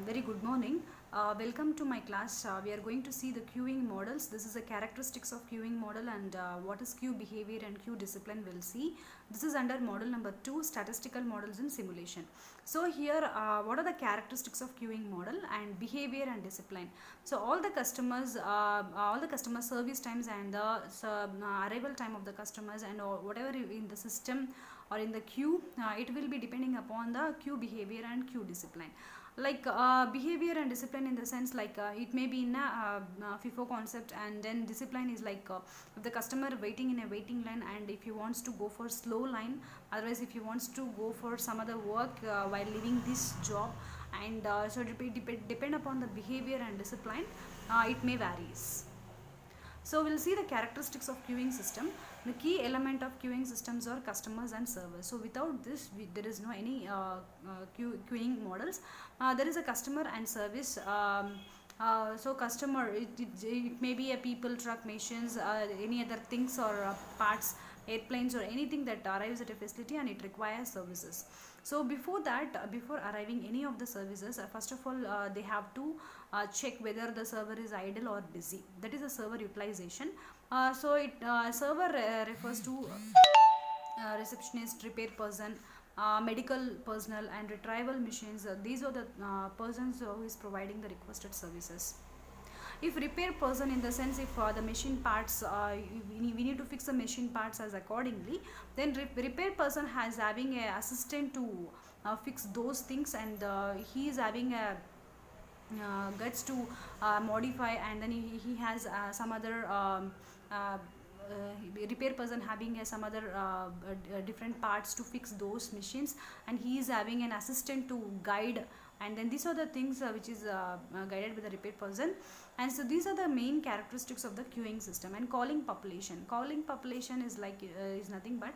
Very good morning. Welcome to my class. We are going to see the queuing models. This is the characteristics of queuing model and what is queue behavior and queue discipline we'll see. This is under model number 2, statistical models in simulation. So here, what are the characteristics of queuing model and behavior and discipline? So all the customer service times and the arrival time of the customers and whatever in the system or in the queue, it will be depending upon the queue behavior and queue discipline. Like behavior and discipline in the sense like it may be in a FIFO concept, and then discipline is like if the customer waiting in a waiting line and if he wants to go for slow line, otherwise if he wants to go for some other work while leaving this job, and so it depend upon the behavior and discipline, it may varies. So we'll see the characteristics of queuing system. The key element of queuing systems are customers and servers. So without this, there is no any queuing models. There is a customer and service. So customer, it may be a people, truck, machines, any other things or parts, airplanes or anything that arrives at a facility and it requires services. So before that, before arriving any of the services, first of all they have to check whether the server is idle or busy. That is a server utilization. Server refers to receptionist, repair person, medical personnel and retrieval machines. These are the persons who is providing the requested services. If repair person, in the sense if the machine parts, we need to fix the machine parts as accordingly, then repair person has having a assistant to fix those things, and he is having a guts to modify, and then he has some other repair person having some other different parts to fix those machines, and he is having an assistant to guide, and then these are the things which is guided by the repair person. And so these are the main characteristics of the queuing system. And calling population is like is nothing but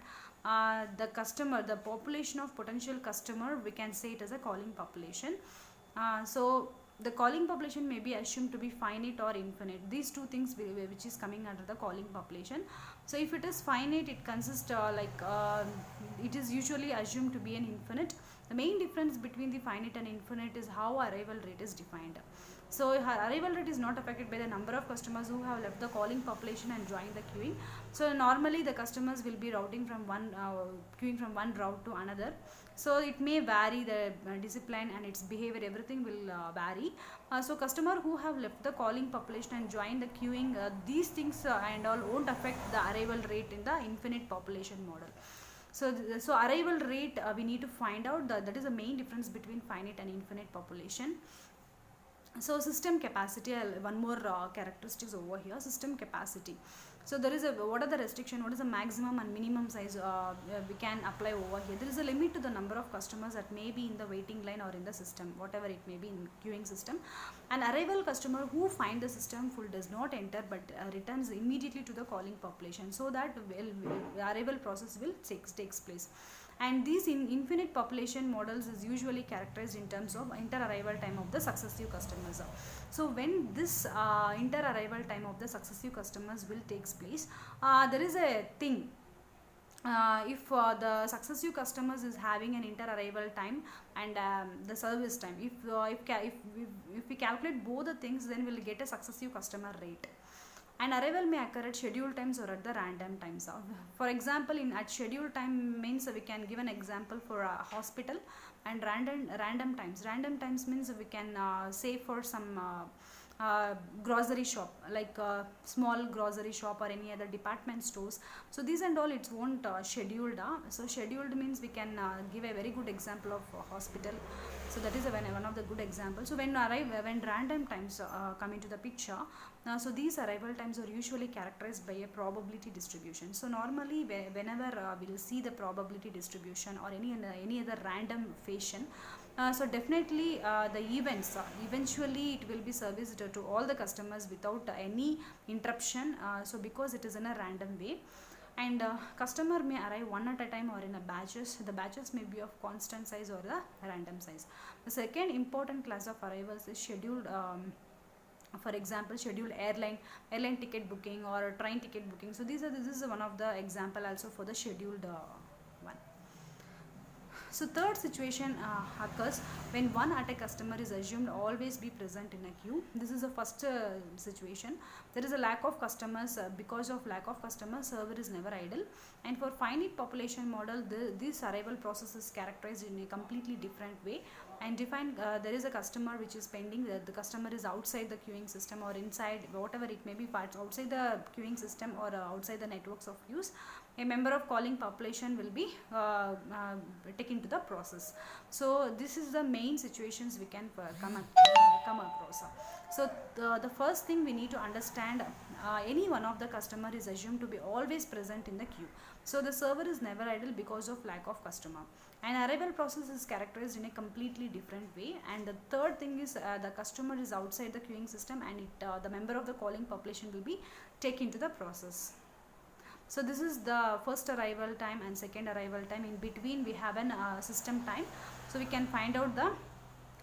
the customer, the population of potential customer, we can say it as a calling population. So the calling population may be assumed to be finite or infinite. These two things which is coming under the calling population. So if it is finite, it consists it is usually assumed to be an infinite. The main difference between the finite and infinite is how arrival rate is defined. So her arrival rate is not affected by the number of customers who have left the calling population and joined the queuing. So normally the customers will be routing from queuing from one route to another. So it may vary, the discipline and its behavior, everything will vary. So customer who have left the calling population and joined the queuing, these things and all won't affect the arrival rate in the infinite population model. So arrival rate we need to find out, that is the main difference between finite and infinite population. So system capacity, one more characteristics over here, system capacity. So there is what are the restriction, what is the maximum and minimum size we can apply over here. There is a limit to the number of customers that may be in the waiting line or in the system, whatever it may be in queuing system. An arrival customer who find the system full does not enter but returns immediately to the calling population, so that arrival process will takes place. And these infinite population models is usually characterized in terms of inter-arrival time of the successive customers. So when this inter-arrival time of the successive customers will takes place, there is a thing. If the successive customers is having an inter-arrival time and the service time, if we calculate both the things, then we'll get a successive customer rate. And arrival may occur at scheduled times or at the random times. For example, at scheduled time means we can give an example for a hospital, and random times. Random times means we can say for some grocery shop, like small grocery shop or any other department stores. So these and all, it won't scheduled. So scheduled means we can give a very good example of hospital. So that is one of the good examples. So when random times come into the picture, so these arrival times are usually characterized by a probability distribution. So normally whenever we'll see the probability distribution or any other random fashion, so definitely the events, eventually it will be serviced to all the customers without any interruption, so because it is in a random way. And customer may arrive one at a time or in a batches. The batches may be of constant size or the random size. The second important class of arrivals is scheduled. For example, scheduled airline ticket booking or train ticket booking. So this is one of the example also for the scheduled one. So third situation occurs when one at a customer is assumed always be present in a queue. This is the first situation. There is a lack of customers. Because of lack of customers, server is never idle. And for finite population model, this arrival process is characterized in a completely different way. And define there is a customer which is pending. The customer is outside the queuing system or inside, whatever it may be, parts outside the queuing system or outside the networks of queues. A member of calling population will be taken to the process. So this is the main situations we can come across. So the first thing we need to understand, any one of the customer is assumed to be always present in the queue. So the server is never idle because of lack of customer. And arrival process is characterized in a completely different way. And the third thing is the customer is outside the queuing system, and the member of the calling population will be taken to the process. So this is the first arrival time and second arrival time. In between we have an system time. So we can find out the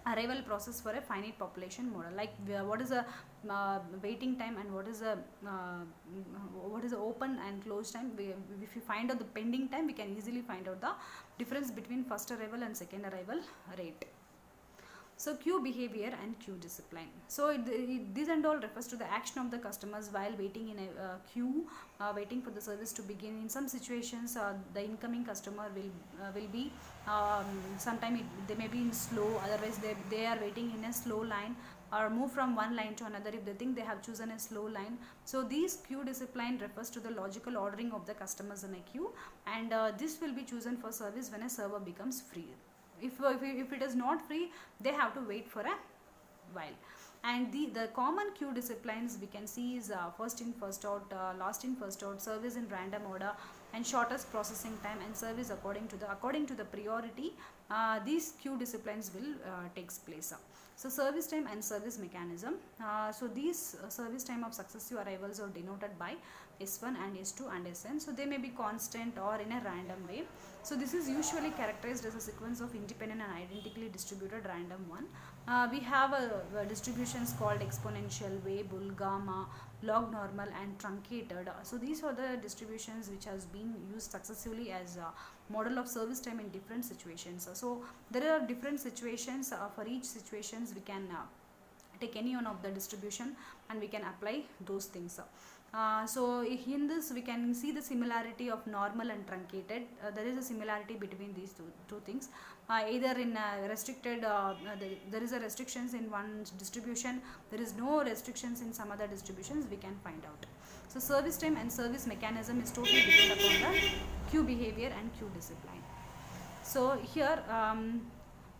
arrival process for a finite population model, like what is the waiting time and what is the open and close time. If you find out the pending time, we can easily find out the difference between first arrival and second arrival rate. So queue behavior and queue discipline. So this and all refers to the action of the customers while waiting in a queue, waiting for the service to begin. In some situations, the incoming customer will be sometime they may be in slow. Otherwise, they are waiting in a slow line or move from one line to another if they think they have chosen a slow line. So this queue discipline refers to the logical ordering of the customers in a queue, and this will be chosen for service when a server becomes free. If it is not free, they have to wait for a while. And the common queue disciplines we can see is first in first out, last in first out, service in random order, and shortest processing time, and service according to the priority. These queue disciplines will takes place. So service time and service mechanism. So these service time of successive arrivals are denoted by S1 and S2 and Sn. So they may be constant or in a random way. So this is usually characterized as a sequence of independent and identically distributed random one. We have distributions called exponential, way, bull, gamma, log normal, and truncated. So these are the distributions which has been used successively as a model of service time in different situations. So there are different situations. For each situations we can take any one of the distribution and we can apply those things. So in this we can see the similarity of normal and truncated. There is a similarity between these two things. Either in restricted, there is a restrictions in one distribution, there is no restrictions in some other distributions, we can find out. So service time and service mechanism is totally dependent upon the queue behavior and queue discipline. So here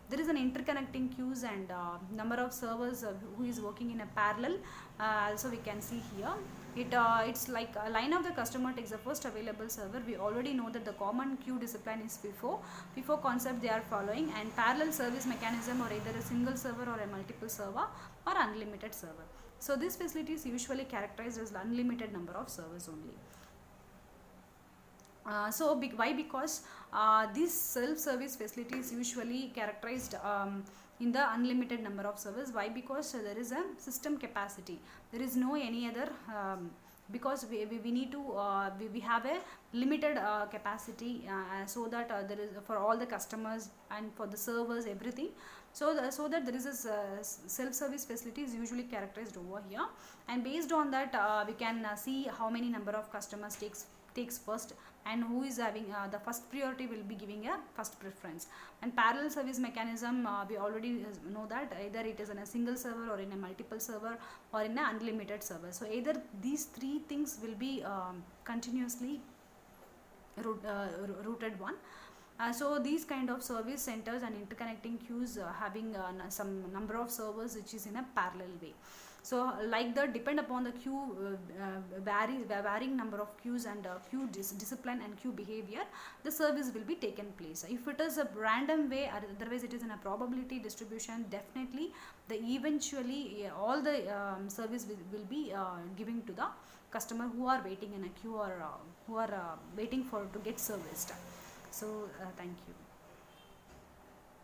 there is an interconnecting queues and number of servers who is working in a parallel. Also we can see here it's like a line of the customer takes the first available server. We already know that the common queue discipline is FIFO concept they are following, and parallel service mechanism or either a single server or a multiple server or unlimited server. So this facility is usually characterized as unlimited number of servers only. Why? Because this self-service facility is usually characterized in the unlimited number of servers. Why? Because there is a system capacity. There is no any other because we need to we have a limited capacity so that there is for all the customers and for the servers everything. So that there is a self-service facility is usually characterized over here, and based on that we can see how many number of customers takes first, and who is having the first priority will be giving a first preference. And parallel service mechanism, we already know that either it is in a single server or in a multiple server or in an unlimited server. So either these three things will be continuously routed one. So these kind of service centers and interconnecting queues having some number of servers which is in a parallel way. So like that, depend upon the queue varying number of queues and queue discipline and queue behavior, the service will be taken place. If it is a random way, otherwise it is in a probability distribution, definitely the eventually all the service will be giving to the customer who are waiting in a queue or who are waiting for to get serviced. So thank you.